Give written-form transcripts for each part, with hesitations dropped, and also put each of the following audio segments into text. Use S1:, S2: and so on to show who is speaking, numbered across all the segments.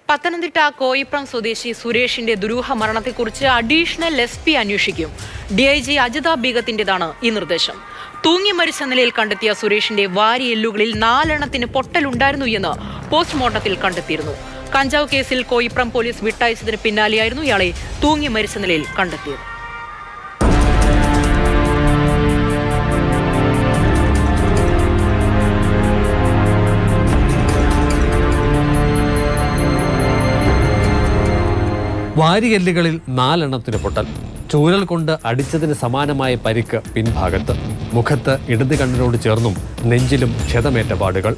S1: പത്തനംതിട്ട കോയിപ്രം സ്വദേശി സുരേഷിന്റെ ദുരൂഹ മരണത്തെക്കുറിച്ച് അഡീഷണൽ SP അന്വേഷിക്കും. DIG അജിത ബീഗത്തിന്റേതാണ് ഈ നിർദ്ദേശം. തൂങ്ങി മരിച്ച നിലയിൽ കണ്ടെത്തിയ സുരേഷിന്റെ വാരിയെല്ലുകളിൽ 4 എണ്ണത്തിന് പൊട്ടലുണ്ടായിരുന്നു എന്ന് പോസ്റ്റ്മോർട്ടത്തിൽ കണ്ടെത്തിയിരുന്നു. കഞ്ചാവ് കേസിൽ കോയിപ്രം പോലീസ് വിട്ടയച്ചതിന് പിന്നാലെയായിരുന്നു ഇയാളെ തൂങ്ങി മരിച്ച നിലയിൽ കണ്ടെത്തിയത്.
S2: വാരിയെല്ലുകളിൽ 4 എണ്ണത്തിന് പൊട്ടൽ. ചൂരൽ കൊണ്ട് അടിച്ചതിന് സമാനമായ പരിക്ക് പിൻഭാഗത്ത്. മുഖത്ത് ഇടത് കണ്ണിനോട് ചേർന്നും നെഞ്ചിലും ക്ഷതമേറ്റ പാടുകൾ.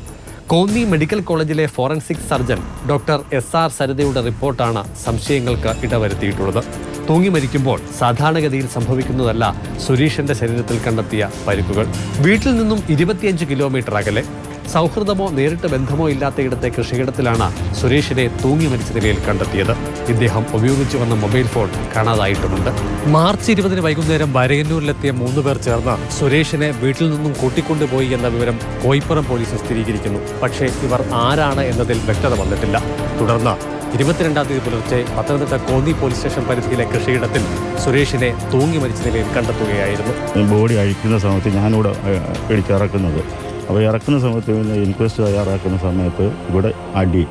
S2: കോന്നി മെഡിക്കൽ കോളേജിലെ ഫോറൻസിക് സർജൻ ഡോക്ടർ SR സരിതയുടെ റിപ്പോർട്ടാണ് സംശയങ്ങൾക്ക് ഇടവരുത്തിയിട്ടുള്ളത്. തൂങ്ങി മരിക്കുമ്പോൾ സാധാരണഗതിയിൽ സംഭവിക്കുന്നതല്ല സുരേഷിന്റെ ശരീരത്തിൽ കണ്ടെത്തിയ പരിക്കുകൾ. വീട്ടിൽ നിന്നും 25 കിലോമീറ്റർ അകലെ സൗഹൃദമോ നേരിട്ട് ബന്ധമോ ഇല്ലാത്തയിടത്തെ കൃഷിയിടത്തിലാണ് സുരേഷിനെ തൂങ്ങി മരിച്ച നിലയിൽ കണ്ടെത്തിയത്. ഇദ്ദേഹം ഉപയോഗിച്ചു വന്ന മൊബൈൽ ഫോൺ കാണാതായിട്ടുമുണ്ട്. മാർച്ച് 20 വൈകുന്നേരം വരയന്നൂരിലെത്തിയ 3 പേർ ചേർന്ന് സുരേഷിനെ വീട്ടിൽ നിന്നും കൂട്ടിക്കൊണ്ടുപോയി എന്ന വിവരം കോയിപ്പുറം പോലീസ് സ്ഥിരീകരിക്കുന്നു. പക്ഷേ ഇവർ ആരാണ് എന്നതിൽ വ്യക്തത വന്നിട്ടില്ല. തുടർന്ന് 22-ാം തീയതി പുലർച്ചെ പത്തനംതിട്ട കോന്നി പോലീസ് സ്റ്റേഷൻ പരിധിയിലെ കൃഷിയിടത്തിൽ സുരേഷിനെ തൂങ്ങി മരിച്ച നിലയിൽ കണ്ടെത്തുകയായിരുന്നു.
S3: ബോഡി അഴിക്കുന്ന സമയത്ത് ഞാനിവിടെ ഇറക്കുന്നത്. അപ്പോൾ ഇറക്കുന്ന സമയത്ത് ഇൻക്വസ്റ്റ് തയ്യാറാക്കുന്ന സമയത്ത് ഇവിടെ 4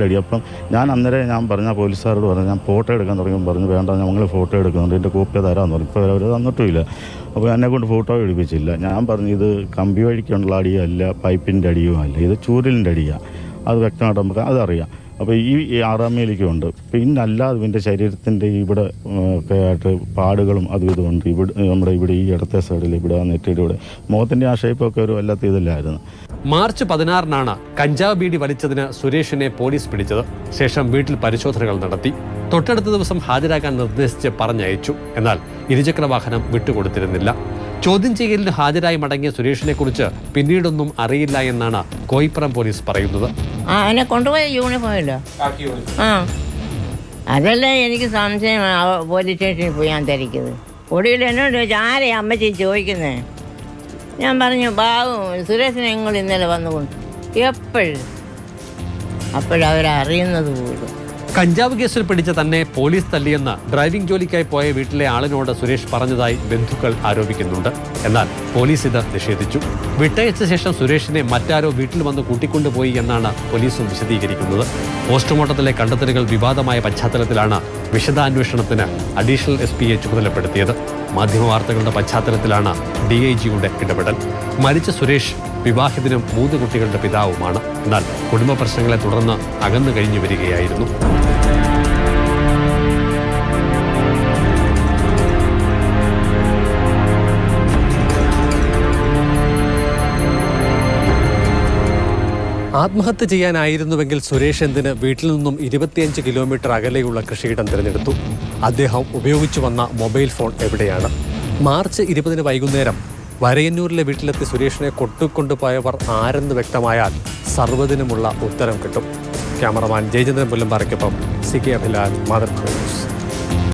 S3: അടി. അപ്പം ഞാൻ പറഞ്ഞ പോലീസുകാരോട് പറഞ്ഞു, ഞാൻ ഫോട്ടോ എടുക്കാൻ തുടങ്ങുമ്പോൾ പറഞ്ഞു വേണ്ട, ഞങ്ങൾ ഫോട്ടോ എടുക്കുന്നുണ്ട്, എൻ്റെ കോപ്പി തരാമെന്ന് പറഞ്ഞു. ഇപ്പോൾ അവർ തന്നിട്ടുമില്ല. അപ്പോൾ എന്നെക്കൊണ്ട് ഫോട്ടോ എടുപ്പിച്ചില്ല. ഞാൻ പറഞ്ഞു ഇത് കമ്പി വഴിക്കുള്ള അടിയല്ല, പൈപ്പിൻ്റെ അടിയും അല്ല, ഇത് ചൂരലിൻ്റെ അടിയാണ്. അത് വ്യക്തമായിട്ട് നമുക്ക് അതറിയാം. അപ്പോൾ ഈ 6-ാം മേലിക്കുണ്ട്. പിന്നല്ലാതെ ഇതിൻ്റെ ശരീരത്തിൻ്റെ ഇവിടെ ഒക്കെ ആയിട്ട് പാടുകളും അതും ഇതുമുണ്ട്. നമ്മുടെ ഇവിടെ ഈ ഇടത്തെ സൈഡിൽ ഇവിടെ നെറ്റിയുടെ ഇവിടെ മുഖത്തിൻ്റെ ആ ഷേപ്പൊക്കെ ഒരു വല്ലാത്ത ഇതില്ലായിരുന്നു.
S2: മാർച്ച് 16-നാണ് കഞ്ചാവ് ബീഡി വലിച്ചതിന് സുരേഷിനെ പോലീസ് പിടിച്ചത്. ശേഷം വീട്ടിൽ പരിശോധനകൾ നടത്തി. തൊട്ടടുത്ത ദിവസം ഹാജരാക്കാൻ നിർദ്ദേശിച്ച് പറഞ്ഞയച്ചു. എന്നാൽ ഇരുചക്ര വാഹനം വിട്ടുകൊടുത്തിരുന്നില്ല. ചോദ്യം ചെയ്യലിന് ഹാജരായി മടങ്ങിയ സുരേഷിനെ കുറിച്ച് പിന്നീടൊന്നും അറിയില്ല എന്നാണ് കോയിപ്പുറം പോലീസ് പറയുന്നത്.
S4: അവനെ കൊണ്ടുപോയ യൂണിഫോമില്ല. അതല്ലേ എനിക്ക് സംശയം. പോലീസ് സ്റ്റേഷനിൽ പോയി ഞാൻ തിരക്കിയത്. ഒടുവിൽ എന്നോട് ചോദിച്ചു ആരെയും അമ്മച്ചി ചോദിക്കുന്നേ. ഞാൻ പറഞ്ഞു ബാബു സുരേഷിനെ നിങ്ങൾ ഇന്നലെ വന്നുകൊണ്ട് അപ്പോഴവരറിയുന്നത് പോലും.
S2: കഞ്ചാവ് കേസിൽ പിടിച്ച തന്നെ പോലീസ് തല്ലിയെന്ന് ഡ്രൈവിംഗ് ജോലിക്കായി പോയ വീട്ടിലെ ആളിനോട് സുരേഷ് പറഞ്ഞതായി ബന്ധുക്കൾ ആരോപിക്കുന്നുണ്ട്. എന്നാൽ പോലീസ് ഇത് നിഷേധിച്ചു. വിട്ടയച്ച ശേഷം സുരേഷിനെ മറ്റാരോ വീട്ടിൽ വന്ന് കൂട്ടിക്കൊണ്ടുപോയി എന്നാണ് പോലീസും വിശദീകരിക്കുന്നത്. പോസ്റ്റ്മോർട്ടത്തിലെ കണ്ടെത്തലുകൾ വിവാദമായ പശ്ചാത്തലത്തിലാണ് വിശദാന്വേഷണത്തിന് അഡീഷണൽ SPയെ ചുമതലപ്പെടുത്തിയത്. മാധ്യമവാർത്തകളുടെ പശ്ചാത്തലത്തിലാണ് DIGയുടെ ഇടപെടൽ. മരിച്ച സുരേഷ് വിവാഹിതനും 3 കുട്ടികളുടെ പിതാവുമാണ്. എന്നാൽ കുടുംബ പ്രശ്നങ്ങളെ തുടർന്ന് അകന്നു കഴിഞ്ഞു വരികയായിരുന്നു. ആത്മഹത്യ ചെയ്യാനായിരുന്നുവെങ്കിൽ സുരേഷ് എന്തിന് വീട്ടിൽ നിന്നും 25 കിലോമീറ്റർ അകലെയുള്ള കൃഷിയിടം തിരഞ്ഞെടുത്തു? അദ്ദേഹം ഉപയോഗിച്ചു വന്ന മൊബൈൽ ഫോൺ എവിടെയാണ്? മാർച്ച് 20 വൈകുന്നേരം വരയന്നൂരിലെ വീട്ടിലെത്തി സുരേഷിനെ കൊണ്ടുപോയവർ ആരെന്ന് വ്യക്തമായാൽ സർവ്വതിനുമുള്ള ഉത്തരം കിട്ടും. ക്യാമറമാൻ ജയചന്ദ്രൻ പുല്ലമ്പാറയ്ക്കൊപ്പം CK അഭിലാൽ, മാതൃഭൂമി.